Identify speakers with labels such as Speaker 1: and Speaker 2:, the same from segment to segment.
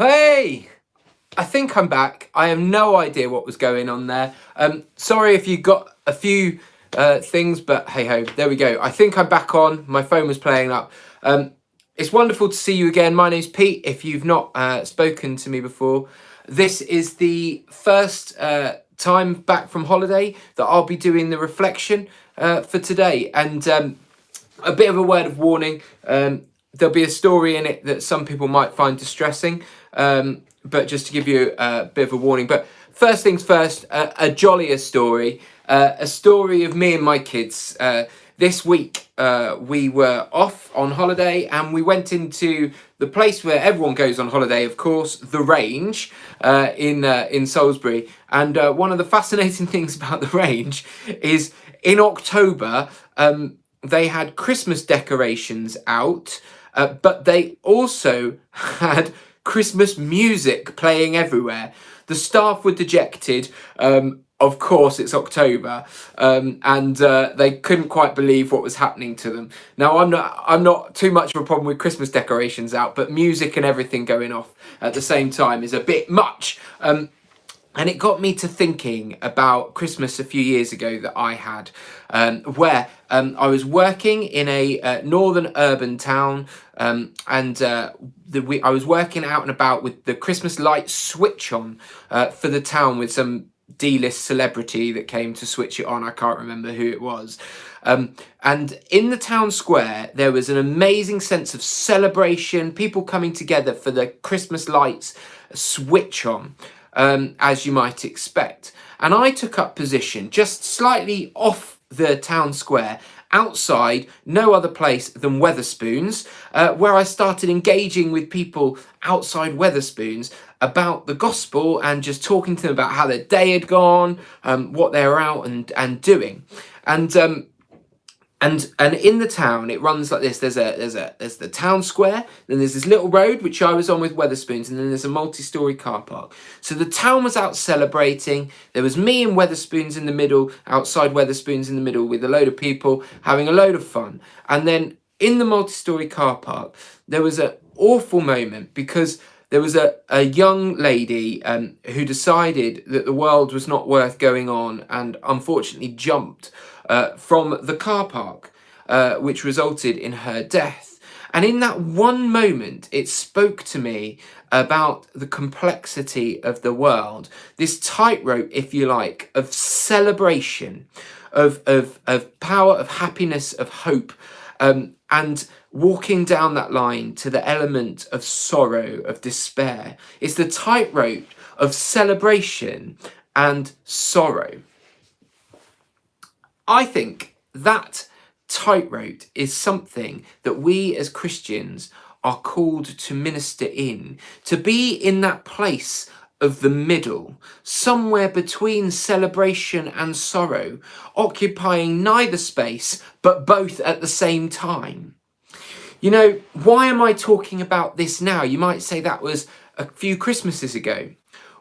Speaker 1: Hey, I think I'm back. I have no idea what was going on there. Sorry if you got a few things, but hey ho, there we go. I think I'm back on. My phone was playing up. It's wonderful to see you again. My name's Pete. If you've not spoken to me before, this is the first time back from holiday that I'll be doing the reflection for today. And a bit of a word of warning. There'll be a story in it that some people might find distressing, but just to give you a bit of a warning. But first things first, a jollier story, a story of me and my kids. This week we were off on holiday and we went into the place where everyone goes on holiday, of course, the Range in Salisbury. And one of the fascinating things about the Range is in October, they had Christmas decorations out, but they also had Christmas music playing everywhere. The staff were dejected. Of course, it's October, and they couldn't quite believe what was happening to them. Now, I'm not too much of a problem with Christmas decorations out, but music and everything going off at the same time is a bit much. And it got me to thinking about Christmas a few years ago that I had, where I was working in a northern urban town, and I was working out and about with the Christmas lights switch on for the town with some D-list celebrity that came to switch it on. I can't remember who it was. And in the town square, there was an amazing sense of celebration, people coming together for the Christmas lights switch on. As you might expect. And I took up position just slightly off the town square, outside, no other place than Wetherspoons, where I started engaging with people outside Wetherspoons about the gospel and just talking to them about how their day had gone, what they were out and doing. And in the town, it runs like this. There's the town square, then there's this little road, which I was on with Wetherspoons, and then there's a multi-storey car park. So the town was out celebrating. There was me and Wetherspoons in the middle, outside Wetherspoons in the middle, with a load of people having a load of fun. And then in the multi-storey car park, there was an awful moment because there was a young lady who decided that the world was not worth going on and unfortunately jumped from the car park, which resulted in her death. And in that one moment, it spoke to me about the complexity of the world, this tightrope, if you like, of celebration, of power, of happiness, of hope, and walking down that line to the element of sorrow, of despair. It's the tightrope of celebration and sorrow. I think that tightrope is something that we as Christians are called to minister in, to be in that place of the middle, somewhere between celebration and sorrow, occupying neither space, but both at the same time. You know, why am I talking about this now? You might say that was a few Christmases ago.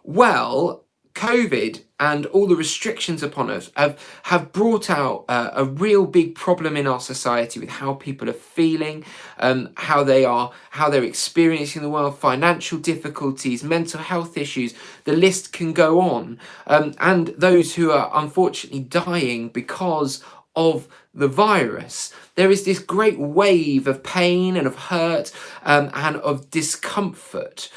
Speaker 1: Well, COVID and all the restrictions upon us have brought out a real big problem in our society with how people are feeling, how they're experiencing the world, financial difficulties, mental health issues. The list can go on, and those who are unfortunately dying because of the virus. There is this great wave of pain and of hurt and of discomfort.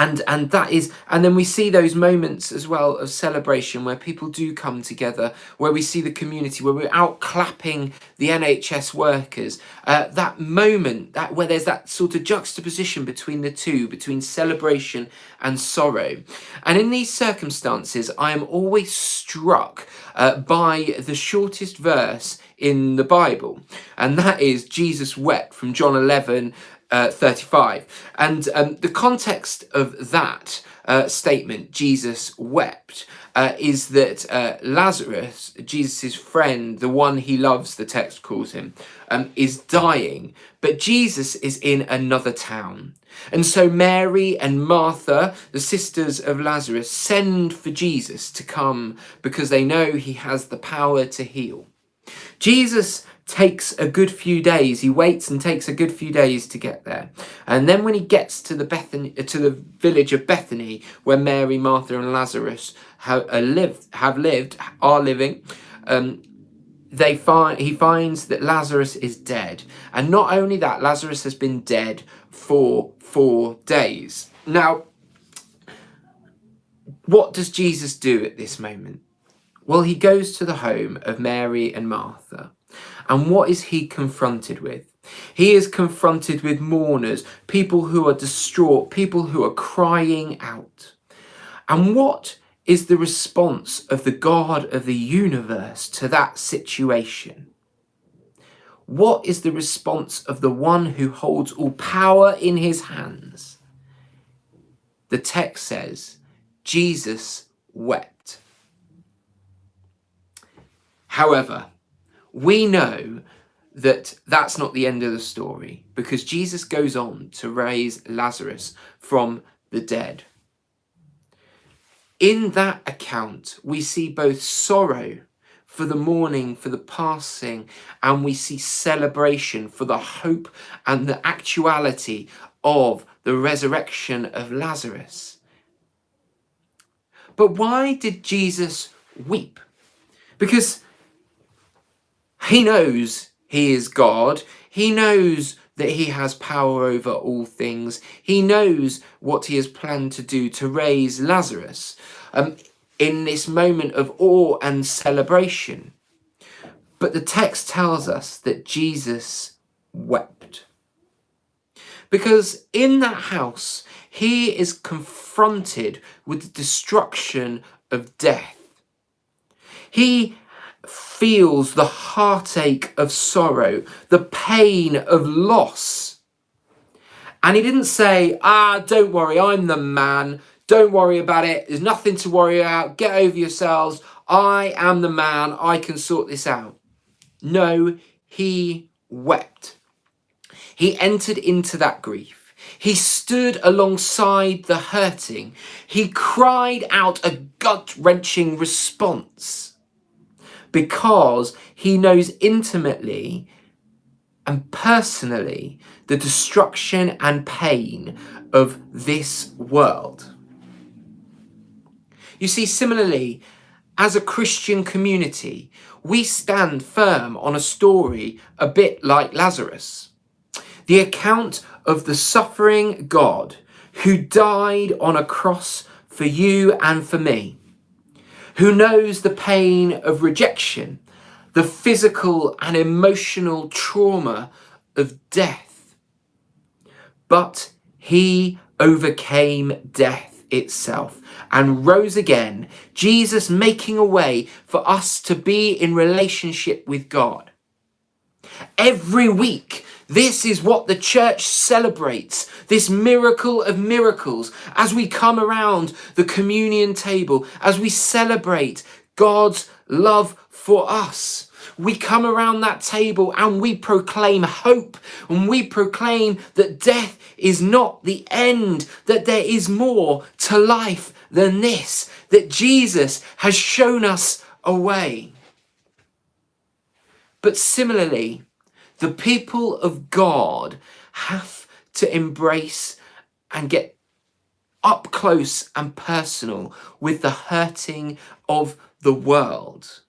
Speaker 1: And that is, and then we see those moments as well of celebration where people do come together, where we see the community, where we're out clapping the NHS workers. That moment, that where there's that sort of juxtaposition between the two, between celebration and sorrow. And in these circumstances, I am always struck by the shortest verse in the Bible, and that is Jesus wept from John 11. 35. And the context of that statement, Jesus wept, is that Lazarus, Jesus' friend, the one he loves, the text calls him, is dying, but Jesus is in another town. And so Mary and Martha, the sisters of Lazarus, send for Jesus to come because they know he has the power to heal. Jesus takes a good few days. He waits and takes a good few days to get there. And then when he gets to the village of Bethany, where Mary, Martha, and Lazarus are living, he finds that Lazarus is dead. And not only that, Lazarus has been dead for 4 days. Now, what does Jesus do at this moment? Well, he goes to the home of Mary and Martha. And what is he confronted with? He is confronted with mourners, people who are distraught, people who are crying out. And what is the response of the God of the universe to that situation? What is the response of the one who holds all power in his hands? The text says, Jesus wept. However, we know that that's not the end of the story, because Jesus goes on to raise Lazarus from the dead. In that account, we see both sorrow for the mourning, for the passing, and we see celebration for the hope and the actuality of the resurrection of Lazarus. But why did Jesus weep? Because he knows he is God. He knows that he has power over all things. He knows what he has planned to do to raise Lazarus in this moment of awe and celebration. But the text tells us that Jesus wept. Because in that house, he is confronted with the destruction of death. He feels the heartache of sorrow, the pain of loss. And he didn't say, don't worry, I'm the man. Don't worry about it. There's nothing to worry about. Get over yourselves. I am the man. I can sort this out. No, he wept. He entered into that grief. He stood alongside the hurting. He cried out a gut-wrenching response, because he knows intimately and personally the destruction and pain of this world. You see, similarly, as a Christian community, we stand firm on a story a bit like Lazarus. The account of the suffering God who died on a cross for you and for me, who knows the pain of rejection, the physical and emotional trauma of death. But he overcame death itself and rose again, Jesus making a way for us to be in relationship with God. Every week, this is what the church celebrates, this miracle of miracles, as we come around the communion table, as we celebrate God's love for us. We come around that table and we proclaim hope, and we proclaim that death is not the end, that there is more to life than this, that Jesus has shown us a way. But similarly, the people of God have to embrace and get up close and personal with the hurting of the world.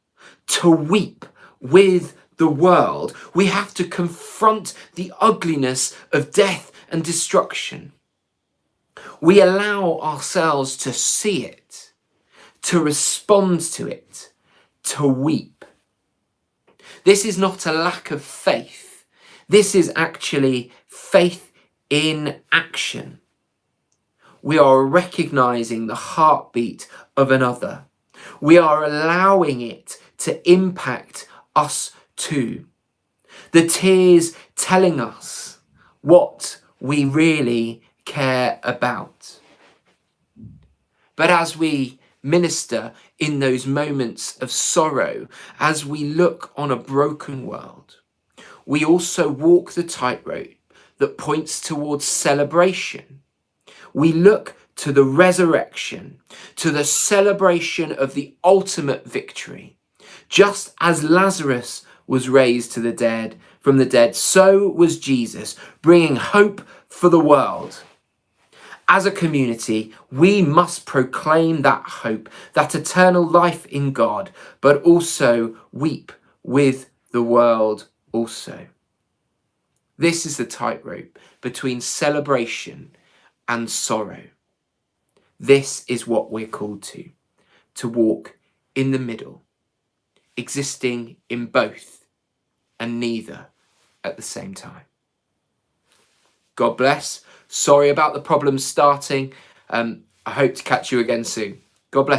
Speaker 1: To weep with the world, we have to confront the ugliness of death and destruction. We allow ourselves to see it, to respond to it, to weep. This is not a lack of faith. This is actually faith in action. We are recognizing the heartbeat of another. We are allowing it to impact us too. The tears telling us what we really care about. But as we minister in those moments of sorrow, as we look on a broken world, we also walk the tightrope that points towards celebration. We look to the resurrection, to the celebration of the ultimate victory. Just as Lazarus was raised from the dead, so was Jesus, bringing hope for the world. As a community, we must proclaim that hope, that eternal life in God, but also weep with the world also. This is the tightrope between celebration and sorrow. This is what we're called to walk in the middle, existing in both and neither at the same time. God bless. Sorry about the problems starting. I hope to catch you again soon. God bless.